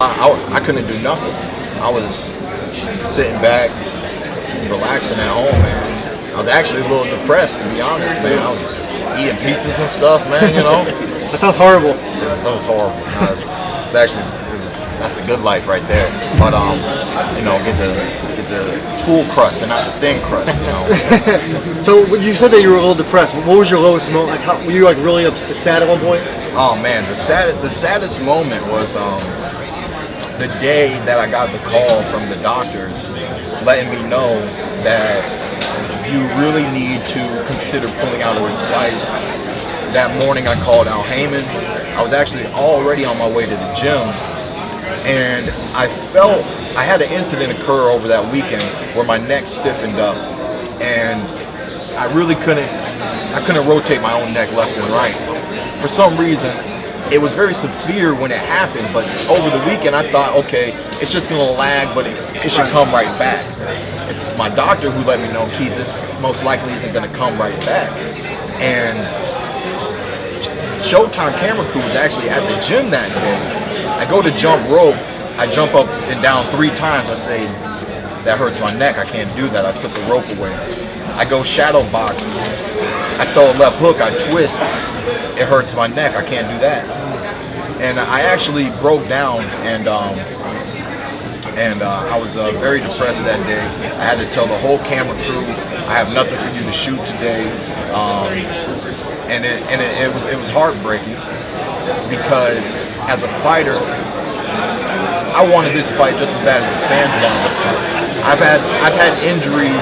I couldn't do nothing. I was sitting back, relaxing at home, man. I was actually a little depressed, to be honest, man. I was eating pizzas and stuff, man, you know. That sounds horrible. That sounds horrible. It's actually, that's the good life right there. But, you know, get the full crust and not the thin crust, you know. So you said that you were a little depressed. What was your lowest moment? Like, were you like really sad at one point? Oh, man, the saddest moment was the day that I got the call from the doctors letting me know that you really need to consider pulling out of this fight. That morning I called Al Heyman. I was actually already on my way to the gym, and I felt I had an incident occur over that weekend where my neck stiffened up, and I really couldn't rotate my own neck left and right. For some reason, it was very severe when it happened, but over the weekend I thought, okay, it's just gonna lag, but it should come right back. It's my doctor who let me know, Keith, this most likely isn't gonna come right back. And Showtime camera crew was actually at the gym that day. I go to jump rope, I jump up and down 3 times. I say, that hurts my neck, I can't do that. I put the rope away. I go shadow boxing. I throw a left hook, I twist. It hurts my neck, I can't do that. And I actually broke down, and I was very depressed that day. I had to tell the whole camera crew, I have nothing for you to shoot today. And it was heartbreaking, because as a fighter, I wanted this fight just as bad as the fans wanted the fight. I've had injuries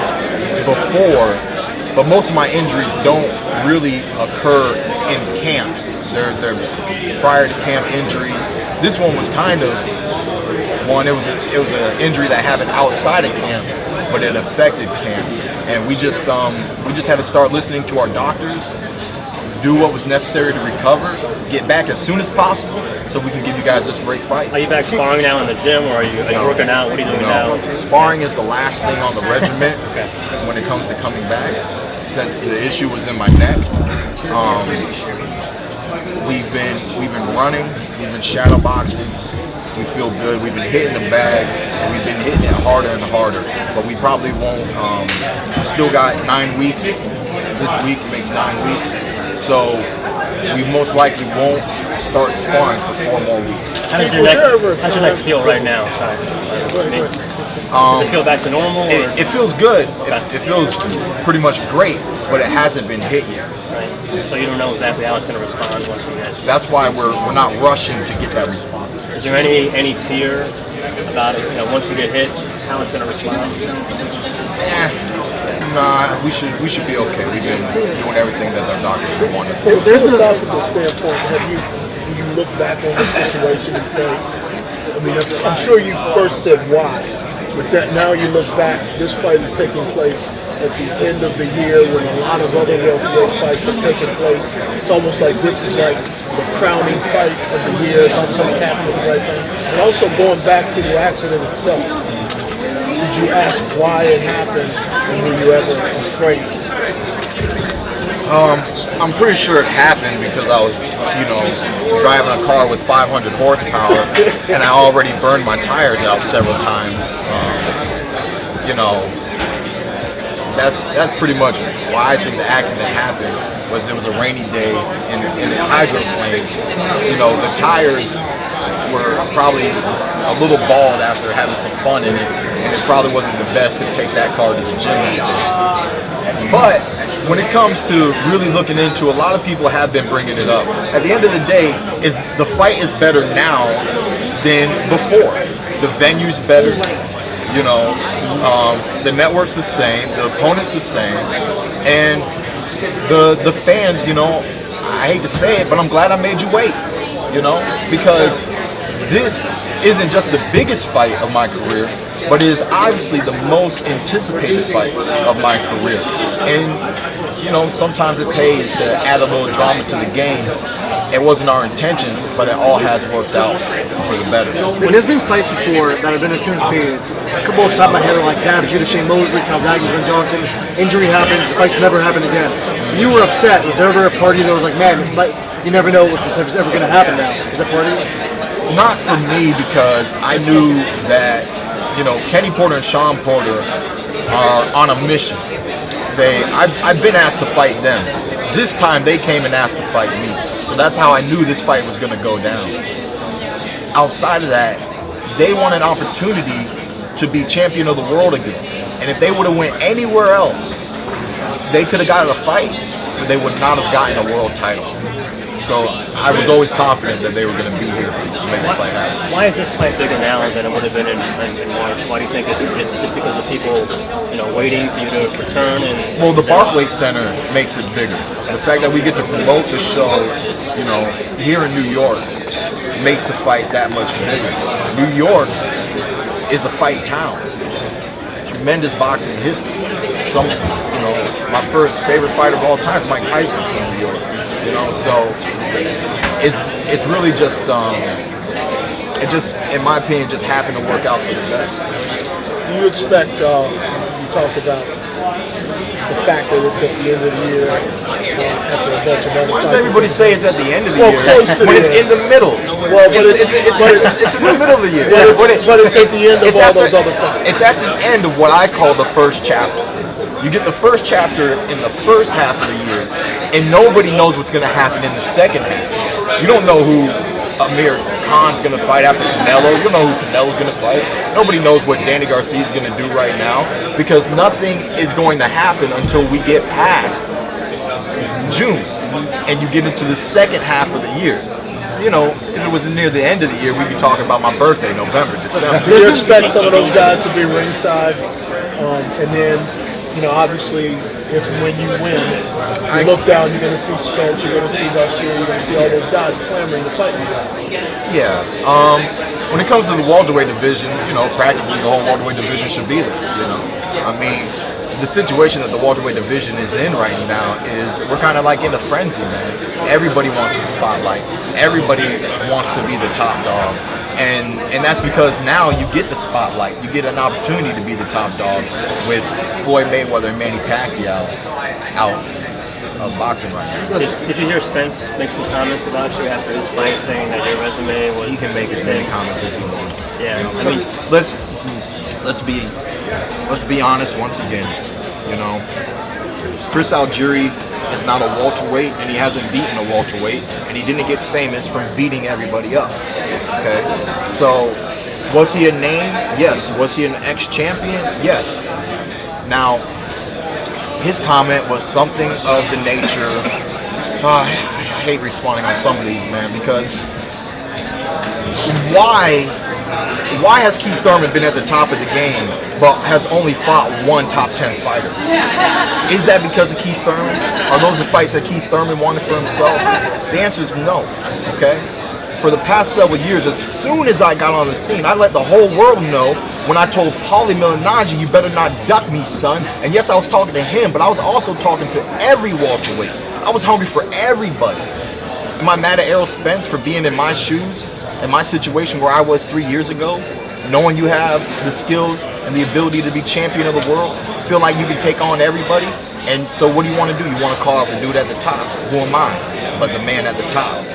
before, but most of my injuries don't really occur in camp. They're prior to camp injuries. This one was kind of one. It was an injury that happened outside of camp, but it affected camp, and we just had to start listening to our doctors, do what was necessary to recover, get back as soon as possible, so we can give you guys this great fight. Are you back sparring now in the gym, or are you working out? What are you doing now? Sparring is the last thing on the regiment when it comes to coming back, since the issue was in my neck. We've been running, we've been shadow boxing. We feel good. We've been hitting the bag, and we've been hitting it harder and harder. But we probably won't. We still got 9 weeks. This week makes 9 weeks. So we most likely won't start sparring for 4 more weeks. How's your neck feel right now? Does it feel back to normal? It feels good. It feels pretty much great, but it hasn't been hit yet. Right. So you don't know exactly how it's going to respond once you get. That's why we're not rushing to get that response. Is there any fear about it? You know, once you get hit, how it's going to respond? Nah, we should be okay. We've been doing everything that our doctors would want us to. From a philosophical standpoint, do you look back on the situation and say, I mean, I'm sure you first said why, but that now you look back, this fight is taking place at the end of the year when a lot of other welterweight fights have taken place. It's almost like this is like the crowning fight of the year. It's almost like it's happening the right thing. And also going back to the accident itself, did you ask why it happened, and were you ever afraid? I'm pretty sure it happened because I was, driving a car with 500 horsepower, and I already burned my tires out several times. That's pretty much why I think the accident happened. Was it was a rainy day in the hydroplane. The tires were probably a little bald after having some fun in it, and it probably wasn't the best to take that car to the gym that day. But when it comes to really looking into, a lot of people have been bringing it up. At the end of the day, the fight is better now than before. The venue's better. The network's the same, the opponent's the same, and the fans, I hate to say it, but I'm glad I made you wait, because this isn't just the biggest fight of my career, but it is obviously the most anticipated fight of my career. And, sometimes it pays to add a little drama to the game. It wasn't our intentions, but it all has worked out for the better. When there's been fights before that have been anticipated, a couple off the top of my head are like Savage, Shane Mosley, Calzaghe, Ben Johnson. Injury happens, the fights never happen again. You were upset. Was there ever a party that was like, man, this fight, you never know if this is ever going to happen now? Is that part of it? Not for me, because I knew that, Kenny Porter and Shawn Porter are on a mission. I've been asked to fight them. This time they came and asked to fight me. So that's how I knew this fight was going to go down. Outside of that, they want an opportunity to be champion of the world again. And if they would have went anywhere else, they could have gotten a fight, but they would not have gotten a world title. So I was always confident that they were going to be here to make the fight happen. Why is this fight bigger now than it would have been in March? Why do you think it's just because of people, waiting for you to return? Well, the Barclays Center makes it bigger. The fact that we get to promote the show, here in New York, makes the fight that much bigger. New York is a fight town. Tremendous boxing history. My first favorite fighter of all time is Mike Tyson from New York. So it's really just it just, in my opinion, just happened to work out for the best. Do you expect? You talked about the fact that it's at the end of the year after a bunch of other. Why does everybody say it's at the end of the year close to when the it's end. in the middle? Well, but it's in the middle of the year. But it's at the end of all those other fights. It's at the end of what I call the first chapter. You get the first chapter in the first half of the year, and nobody knows what's going to happen in the second half. You don't know who Amir Khan's going to fight after Canelo. You don't know who Canelo's going to fight. Nobody knows what Danny Garcia's going to do right now, because nothing is going to happen until we get past June and you get into the second half of the year. If it was near the end of the year, we'd be talking about my birthday, November, December. Do you expect some of those guys to be ringside? And then, obviously, if when you win, you look down, you're going to see Spence, you're going to see Garcia, you're going to see all those guys clamoring to fight you guys. Yeah. When it comes to the welterweight division, practically the whole welterweight division should be there. I mean, the situation that the welterweight division is in right now is we're kind of like in a frenzy, man. Everybody wants the spotlight. Everybody wants to be the top dog. And that's because now you get the spotlight. You get an opportunity to be the top dog with Floyd Mayweather and Manny Pacquiao out of boxing right now. Did you hear Spence make some comments about you after his fight, saying that your resume was? He can make as many comments as he wants. Yeah. Let's be honest once again. Chris Algieri is not a welterweight, and he hasn't beaten a welterweight, and he didn't get famous from beating everybody up. Okay, so was he a name? Yes. Was he an ex-champion? Yes. Now, his comment was something of the nature. I hate responding on some of these, man, because why has Keith Thurman been at the top of the game but has only fought one top 10 fighter? Is that because of Keith Thurman? Are those the fights that Keith Thurman wanted for himself? The answer is no, okay? For the past several years, as soon as I got on the scene, I let the whole world know when I told Paulie Malignaggi, you better not duck me, son. And yes, I was talking to him, but I was also talking to every welterweight. I was hungry for everybody. Am I mad at Errol Spence for being in my shoes, in my situation where I was 3 years ago? Knowing you have the skills and the ability to be champion of the world, feel like you can take on everybody? And so what do you want to do? You want to call out the dude at the top. Who am I? But the man at the top.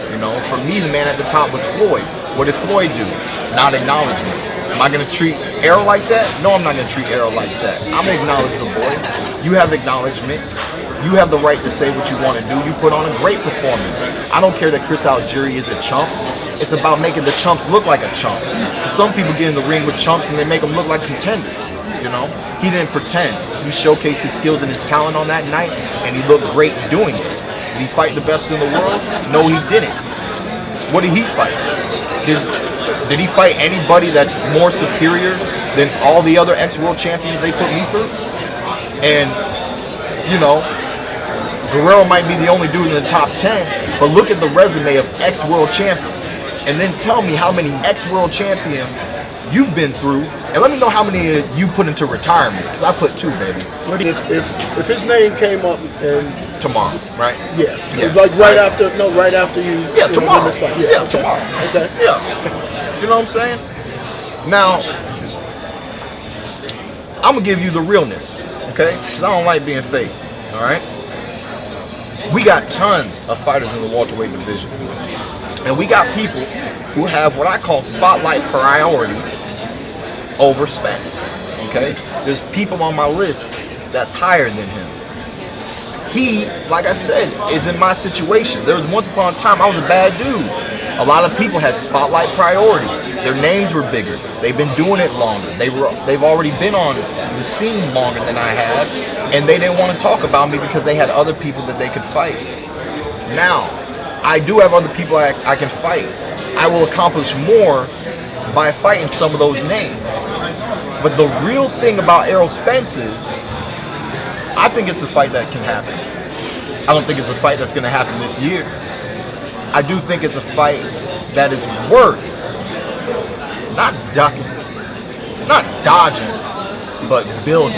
For me, the man at the top was Floyd. What did Floyd do? Not acknowledge me. Am I going to treat Errol like that? No, I'm not going to treat Errol like that. I'm going to acknowledge the boy. You have acknowledgement. You have the right to say what you want to do. You put on a great performance. I don't care that Chris Algieri is a chump. It's about making the chumps look like a chump. Some people get in the ring with chumps and they make them look like contenders. He didn't pretend. He showcased his skills and his talent on that night, and he looked great doing it. Did he fight the best in the world? No, he didn't. What did he fight? Did he fight anybody that's more superior than all the other ex-world champions they put me through? And, Guerrero might be the only dude in the top 10, but look at the resume of ex-world champions. And then tell me how many ex-world champions you've been through, and let me know how many you put into retirement, because I put 2, baby. If his name came up and tomorrow, right? Yeah. Like right after you. Yeah, tomorrow. This fight. Yeah, tomorrow. Okay. Yeah. You know what I'm saying? Now, I'm gonna give you the realness, okay? Because I don't like being fake. All right. We got tons of fighters in the welterweight division. And we got people who have what I call spotlight priority over Spence. Okay? There's people on my list that's higher than him. He, like I said, is in my situation. There was once upon a time I was a bad dude. A lot of people had spotlight priority. Their names were bigger. They've been doing it longer. They've already been on the scene longer than I have, and they didn't want to talk about me because they had other people that they could fight. Now, I do have other people I can fight. I will accomplish more by fighting some of those names. But the real thing about Errol Spence is, I think it's a fight that can happen. I don't think it's a fight that's going to happen this year. I do think it's a fight that is worth not ducking, not dodging, but building.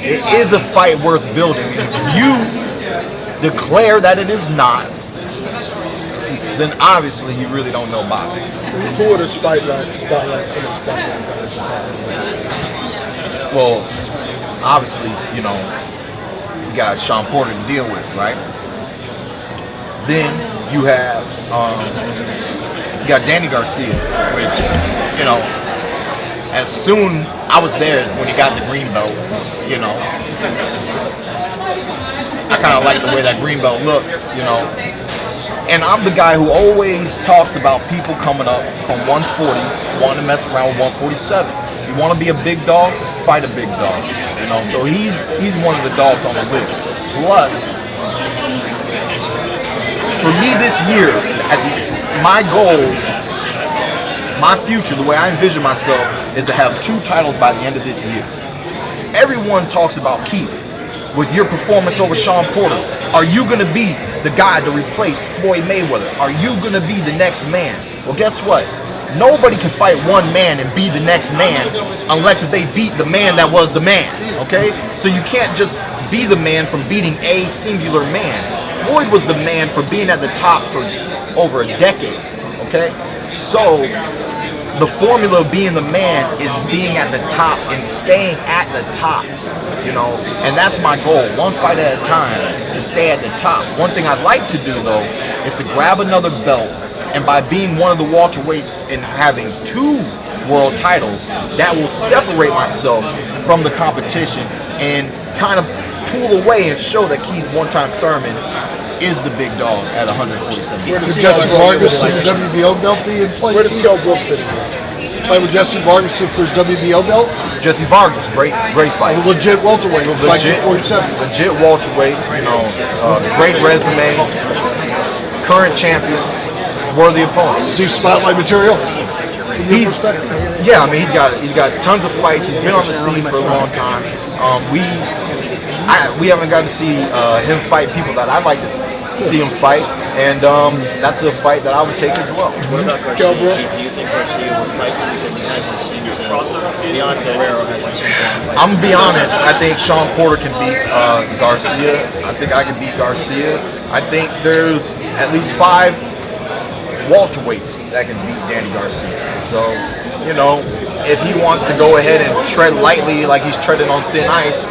It is a fight worth building. If you declare that it is not, then obviously you really don't know boxing. Who are the spotlight some of the spotlight guys? Well, obviously, you know, you got Shawn Porter to deal with, right? Then you have you got Danny Garcia, which, you know, as soon I was there when he got the green belt, you know, I kind of like the way that green belt looks, you know. And I'm the guy who always talks about people coming up from 140, wanting to mess around with 147. You want to be a big dog? Fight a big dog, you know. So he's one of the dogs on the list. Plus, for me this year, my goal, my future, the way I envision myself, is to have 2 titles by the end of this year. Everyone talks about Keith. With your performance over Shawn Porter, are you going to be the guy to replace Floyd Mayweather? Are you going to be the next man? Well, guess what? Nobody can fight one man and be the next man unless they beat the man that was the man, okay? So you can't just be the man from beating a singular man. Floyd was the man for being at the top for over a decade, okay? So the formula of being the man is being at the top and staying at the top, you know, and that's my goal, one fight at a time, to stay at the top. One thing I'd like to do, though, is to grab another belt, and by being one of the welterweights and having 2 world titles, that will separate myself from the competition and kind of pull away and show that Keith Thurman is the big dog at 147. Where does Jesse Vargas and the WBO belt be in play? Where does Kell Brook fit in? Play with Jesse Vargas for his WBO belt? Jesse Vargas, great fight. A legit welterweight, Legit 47. legit welterweight, you know, great resume, current champion, worthy opponent. Is he spotlight material? From your perspective? Yeah, I mean, he's got tons of fights. He's been on the scene for a long time. We haven't gotten to see him fight people that I'd like to see him fight, and that's a fight that I would take as well. What about Garcia? Do you think Garcia will fight him because he hasn't seemed to, beyond Guerrero, hasn't seemed to fight? I'm gonna be honest. I think Shawn Porter can beat Garcia. I think I can beat Garcia. I think there's at least 5 welterweights that can beat Danny Garcia. So, you know, if he wants to go ahead and tread lightly like he's treading on thin ice,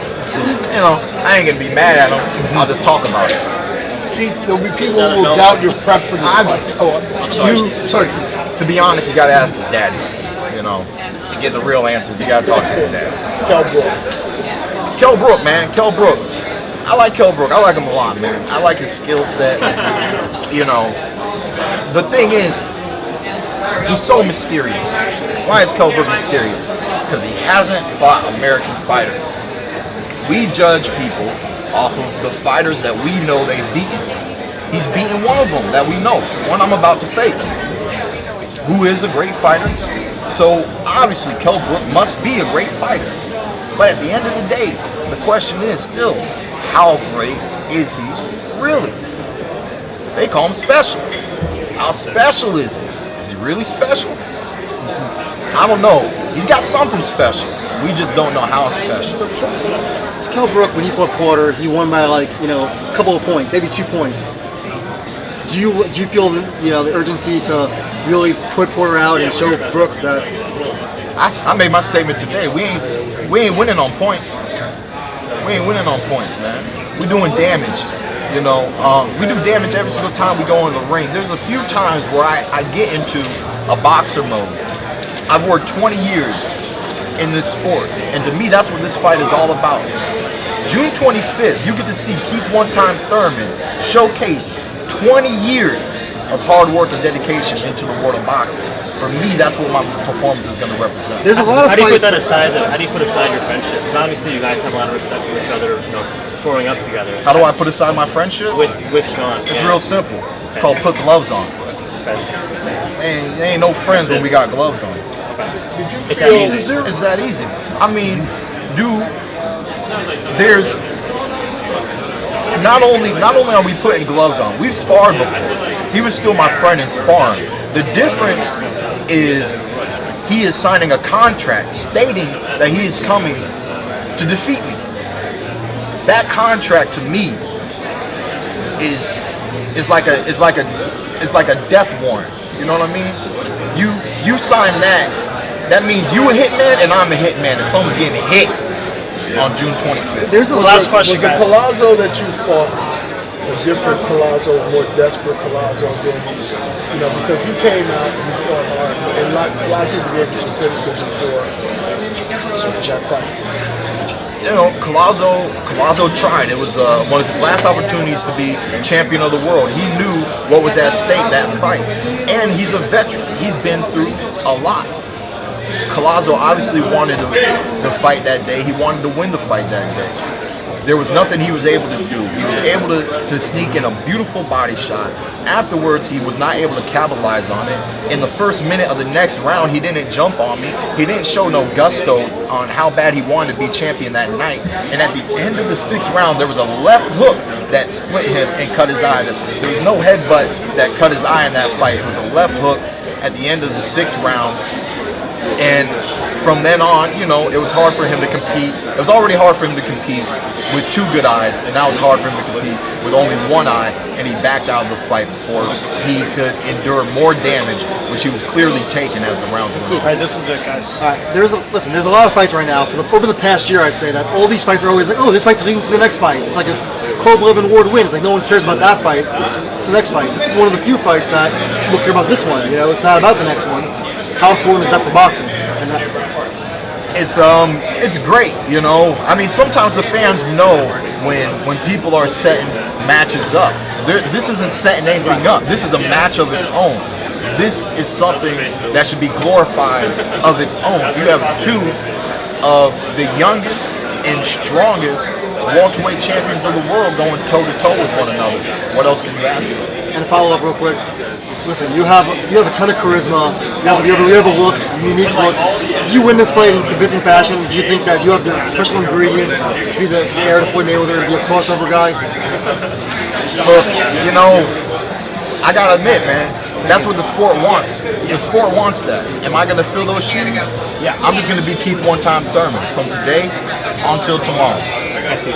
you know, I ain't gonna be mad at him. I'll just talk about it. Keith, there'll be people who will doubt your prep for this fight. I'm sorry. Sorry. To be honest, you gotta ask his daddy. You know, to get the real answers, you gotta talk to his dad. Kell Brook, man. Kell Brook. I like Kell Brook. I like him a lot, man. I like his skill set. You know, the thing is, he's so mysterious. Why is Kell Brook mysterious? Because he hasn't fought American fighters. We judge people off of the fighters that we know they've beaten. He's beaten one of them that we know, one I'm about to face, who is a great fighter. So obviously Kell Brook must be a great fighter. But at the end of the day, the question is still, how great is he really? They call him special. How special is he? Is he really special? I don't know. He's got something special. We just don't know how special. So Kell Brook, when he fought Porter, he won by a couple of points, maybe 2 points. Do you feel the urgency to really put Porter out and show Brook that? I made my statement today. We ain't winning on points. We ain't winning on points, man. We're doing damage. You know, we do damage every single time we go in the ring. There's a few times where I get into a boxer mode. I've worked 20 years in this sport, and to me, that's what this fight is all about. June 25th, you get to see Keith "One-Time" Thurman showcase 20 years of hard work and dedication into the world of boxing. For me, that's what my performance is going to represent. There's a lot of How do you put fights. that aside, though? How do you put aside your friendship? Because obviously you guys have a lot of respect for each other, you know, growing up together. How do I put aside my friendship? With Shawn? It's real simple. It's called put gloves on. And there ain't no friends when we got gloves on. Did you It's feel that easy. It's that easy. I mean, there's not only are we putting gloves on, we've sparred before. He was still my friend in sparring. The difference is he is signing a contract stating that he is coming to defeat me. That contract to me is like a death warrant. You know what I mean? You sign that. That means you a hitman and I'm a hitman, and someone's getting hit on June 25th. There's a Last lot. question, Was the guys. Palazzo that you fought a different Palazzo, more desperate Palazzo than, you know, because he came out and he fought hard, and a lot of people gave him some criticism for that fight. You know, Palazzo tried. It was one of his last opportunities to be champion of the world. He knew what was at stake that fight, and he's a veteran. He's been through a lot. Palazzo obviously wanted the fight that day. He wanted to win the fight that day. There was nothing he was able to do. He was able to sneak in a beautiful body shot. Afterwards, he was not able to capitalize on it. In the first minute of the next round, he didn't jump on me. He didn't show no gusto on how bad he wanted to be champion that night. And at the end of the 6th round, there was a left hook that split him and cut his eye. There was no headbutt that cut his eye in that fight. It was a left hook at the end of the 6th round. And from then on, you know, it was hard for him to compete. It was already hard for him to compete with 2 good eyes, and now it's hard for him to compete with only 1 eye, and he backed out of the fight before he could endure more damage, which he was clearly taking as the rounds went on. All right, this is it, guys. All right, there's a lot of fights right now. Over the past year, I'd say that all these fights are always like, oh, this fight's leading to the next fight. It's like if Kovalev and Ward win, it's like no one cares about that fight. It's the next fight. This is one of the few fights that people care about this one. You know, it's not about the next one. How important is that for boxing? And It's great, you know. I mean, sometimes the fans know when people are setting matches up. This isn't setting anything up. This is a match of its own. This is something that should be glorified of its own. You have 2 of the youngest and strongest welterweight champions of the world going toe-to-toe with one another. What else can you ask for? And follow up real quick. Listen, you have a ton of charisma. You have a look, a unique look. If you win this fight in convincing fashion, do you think that you have the special ingredients to be the heir to Floyd Mayweather, to be a crossover guy? Look, you know, I gotta admit, man, that's what the sport wants. The sport wants that. Am I gonna fill those shoes? Yeah. I'm just gonna be Keith "One-Time" Thurman from today until tomorrow.